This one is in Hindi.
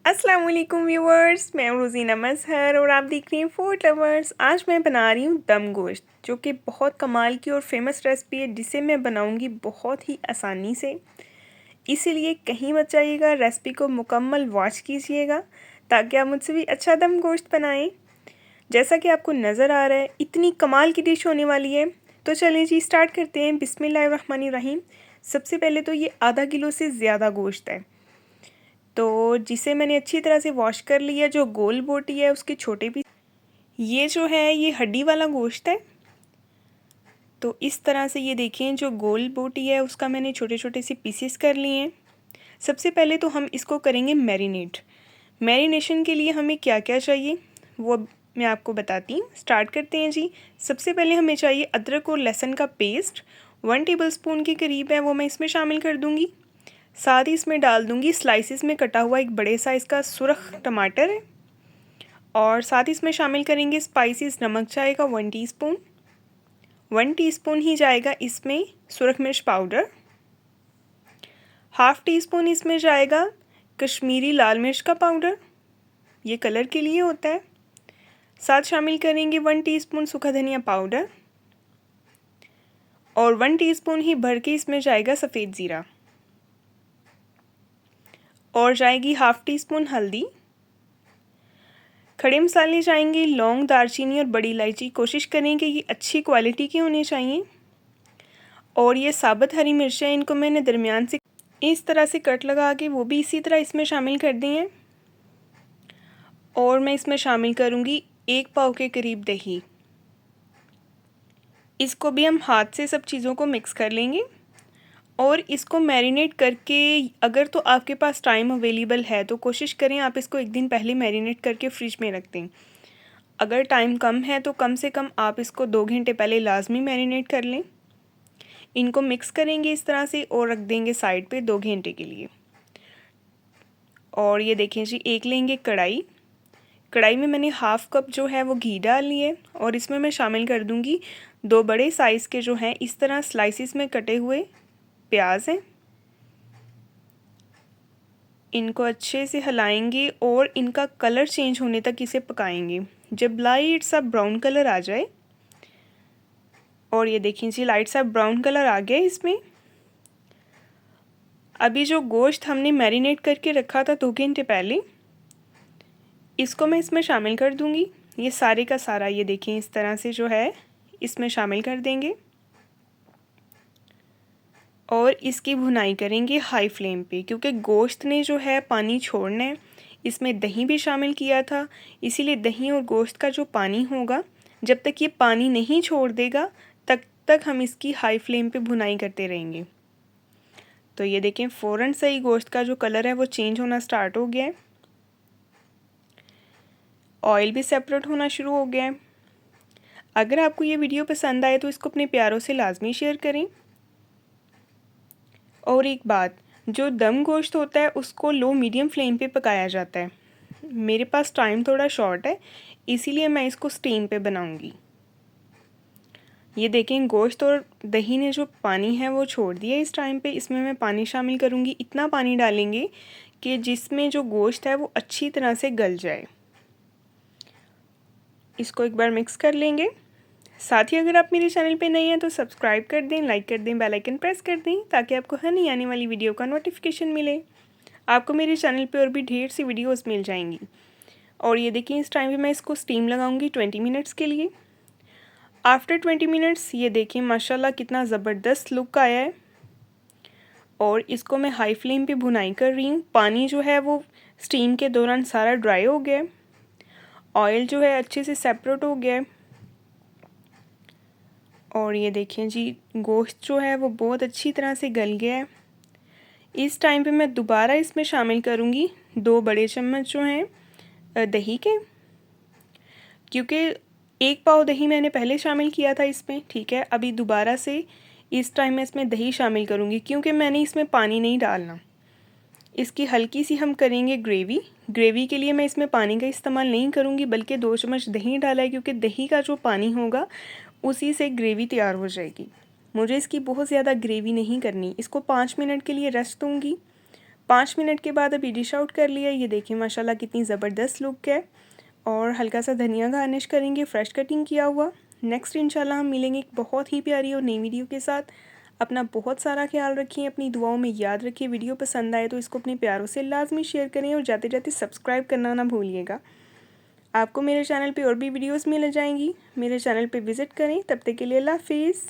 अस्सलाम वालेकुम व्यूवर्स, मैं हूँ रोज़ीना मज़हर और आप देख रही हैं फूड लवर्स। आज मैं बना रही हूँ दम गोश्त, जो कि बहुत कमाल की और फेमस रेसिपी है, जिसे मैं बनाऊँगी बहुत ही आसानी से। इसीलिए कहीं मत जाइएगा, रेसिपी को मुकम्मल वॉच कीजिएगा ताकि आप मुझसे भी अच्छा दम गोश्त बनाएं। जैसा कि आपको नज़र आ रहा है, इतनी कमाल की डिश होने वाली है। तो चलिए जी, स्टार्ट करते हैं। बिस्मिल्लाहिर्रहमानिर्रहीम। सबसे पहले तो ये आधा किलो से ज़्यादा गोश्त है, तो जिसे मैंने अच्छी तरह से वॉश कर लिया। जो गोल बोटी है उसके छोटे पीस, ये जो है ये हड्डी वाला गोश्त है। तो इस तरह से ये देखें, जो गोल बोटी है उसका मैंने छोटे छोटे से पीसेस कर लिए हैं। सबसे पहले तो हम इसको करेंगे मैरिनेट। मैरिनेशन के लिए हमें क्या क्या चाहिए वो मैं आपको बताती हूँ। स्टार्ट करते हैं जी। सबसे पहले हमें चाहिए अदरक और लहसुन का पेस्ट, 1 टेबलस्पून के करीब है, वो मैं इसमें शामिल कर दूँगी। साथ ही इसमें डाल दूँगी स्लाइसिस में कटा हुआ एक बड़े साइज़ का सुरख टमाटर है। और साथ ही इसमें शामिल करेंगे स्पाइसेस। नमक जाएगा 1 टीस्पून, 1 टीस्पून ही जाएगा इसमें सुरख मिर्च पाउडर। हाफ़ टी स्पून इसमें जाएगा कश्मीरी लाल मिर्च का पाउडर, ये कलर के लिए होता है। साथ शामिल करेंगे 1 टीस्पून सूखा धनिया पाउडर और 1 टीस्पून ही भर के इसमें जाएगा सफ़ेद ज़ीरा, और जाएगी हाफ़ टी स्पून हल्दी। खड़े मसाले जाएंगे लौंग, दालचीनी और बड़ी इलायची। कोशिश करें कि ये अच्छी क्वालिटी के होने चाहिए। और ये साबुत हरी मिर्चें, इनको मैंने दरमियान से इस तरह से कट लगा के वो भी इसी तरह इसमें शामिल कर दी हैं। और मैं इसमें शामिल करूँगी 1 पाव के करीब दही। इसको भी हम हाथ से सब चीज़ों को मिक्स कर लेंगे और इसको मैरिनेट करके, अगर तो आपके पास टाइम अवेलेबल है तो कोशिश करें आप इसको एक दिन पहले मैरिनेट करके फ्रिज में रख दें। अगर टाइम कम है तो कम से कम आप इसको 2 घंटे पहले लाजमी मैरिनेट कर लें। इनको मिक्स करेंगे इस तरह से और रख देंगे साइड पे 2 घंटे के लिए। और ये देखें जी, एक लेंगे कढ़ाई। कढ़ाई में मैंने हाफ़ कप जो है वो घी डाल लिए और इसमें मैं शामिल कर दूंगी 2 बड़े साइज़ के जो हैं इस तरह स्लाइसिस में कटे हुए प्याज हैं। इनको अच्छे से हिलाएंगे और इनका कलर चेंज होने तक इसे पकाएंगे। जब लाइट सा ब्राउन कलर आ जाए, और ये देखिए जी लाइट सा ब्राउन कलर आ गया इसमें। अभी जो गोश्त हमने मैरिनेट करके रखा था 2 घंटे पहले, इसको मैं इसमें शामिल कर दूंगी। ये सारे का सारा ये देखें इस तरह से जो है इसमें शामिल कर देंगे और इसकी भुनाई करेंगे हाई फ्लेम पे, क्योंकि गोश्त ने जो है पानी छोड़ना है। इसमें दही भी शामिल किया था, इसीलिए दही और गोश्त का जो पानी होगा, जब तक ये पानी नहीं छोड़ देगा तब तक हम इसकी हाई फ्लेम पे भुनाई करते रहेंगे। तो ये देखें फ़ौरन से ही गोश्त का जो कलर है वो चेंज होना स्टार्ट हो गया है, ऑयल भी सेपरेट होना शुरू हो गया है। अगर आपको ये वीडियो पसंद आए तो इसको अपने प्यारों से लाजमी शेयर करें। और एक बात, जो दम गोश्त होता है उसको लो मीडियम फ्लेम पे पकाया जाता है। मेरे पास टाइम थोड़ा शॉर्ट है, इसीलिए मैं इसको स्टीम पे बनाऊंगी। ये देखें गोश्त और दही ने जो पानी है वो छोड़ दिया। इस टाइम पे इसमें मैं पानी शामिल करूंगी। इतना पानी डालेंगे कि जिसमें जो गोश्त है वो अच्छी तरह से गल जाए। इसको एक बार मिक्स कर लेंगे। साथ ही अगर आप मेरे चैनल पे नए हैं तो सब्सक्राइब कर दें, लाइक कर दें, बेल आइकन प्रेस कर दें ताकि आपको हर नई आने वाली वीडियो का नोटिफिकेशन मिले। आपको मेरे चैनल पे और भी ढेर सी वीडियोस मिल जाएंगी। और ये देखिए इस टाइम पे मैं इसको स्टीम लगाऊंगी 20 मिनट्स के लिए। आफ्टर 20 मिनट्स ये देखिए माशाल्लाह कितना ज़बरदस्त लुक आया है। और इसको मैं हाई फ्लेम पे भुनाई कर रही हूँ। पानी जो है वो स्टीम के दौरान सारा ड्राई हो गया है, ऑयल जो है अच्छे से सेपरेट हो गया है। और ये देखें जी गोश्त जो है वो बहुत अच्छी तरह से गल गया है। इस टाइम पे मैं दोबारा इसमें शामिल करूँगी 2 बड़े चम्मच जो हैं दही के, क्योंकि 1 पाव दही मैंने पहले शामिल किया था इसमें, ठीक है। अभी दोबारा से इस टाइम मैं इसमें दही शामिल करूँगी, क्योंकि मैंने इसमें पानी नहीं डालना। इसकी हल्की सी हम करेंगे ग्रेवी। ग्रेवी के लिए मैं इसमें पानी का इस्तेमाल नहीं करूँगी, बल्कि 2 चम्मच दही डाला है, क्योंकि दही का जो पानी होगा उसी से ग्रेवी तैयार हो जाएगी। मुझे इसकी बहुत ज़्यादा ग्रेवी नहीं करनी। इसको 5 मिनट के लिए रेस्ट दूँगी। 5 मिनट के बाद अभी डिश आउट कर लिया। ये देखिए माशाल्लाह कितनी ज़बरदस्त लुक है। और हल्का सा धनिया गार्निश करेंगे फ्रेश कटिंग किया हुआ। नेक्स्ट इंशाल्लाह हम मिलेंगे एक बहुत ही प्यारी और नई वीडियो के साथ। अपना बहुत सारा ख्याल रखिए, अपनी दुआओं में याद रखिए। वीडियो पसंद आए तो इसको अपने प्यारों से लाजमी शेयर करें और जाते जाते सब्सक्राइब करना ना भूलिएगा। आपको मेरे चैनल पे और भी वीडियोस मिल जाएंगी। मेरे चैनल पे विज़िट करें। तब तक के लिए अल्लाह हाफिज़।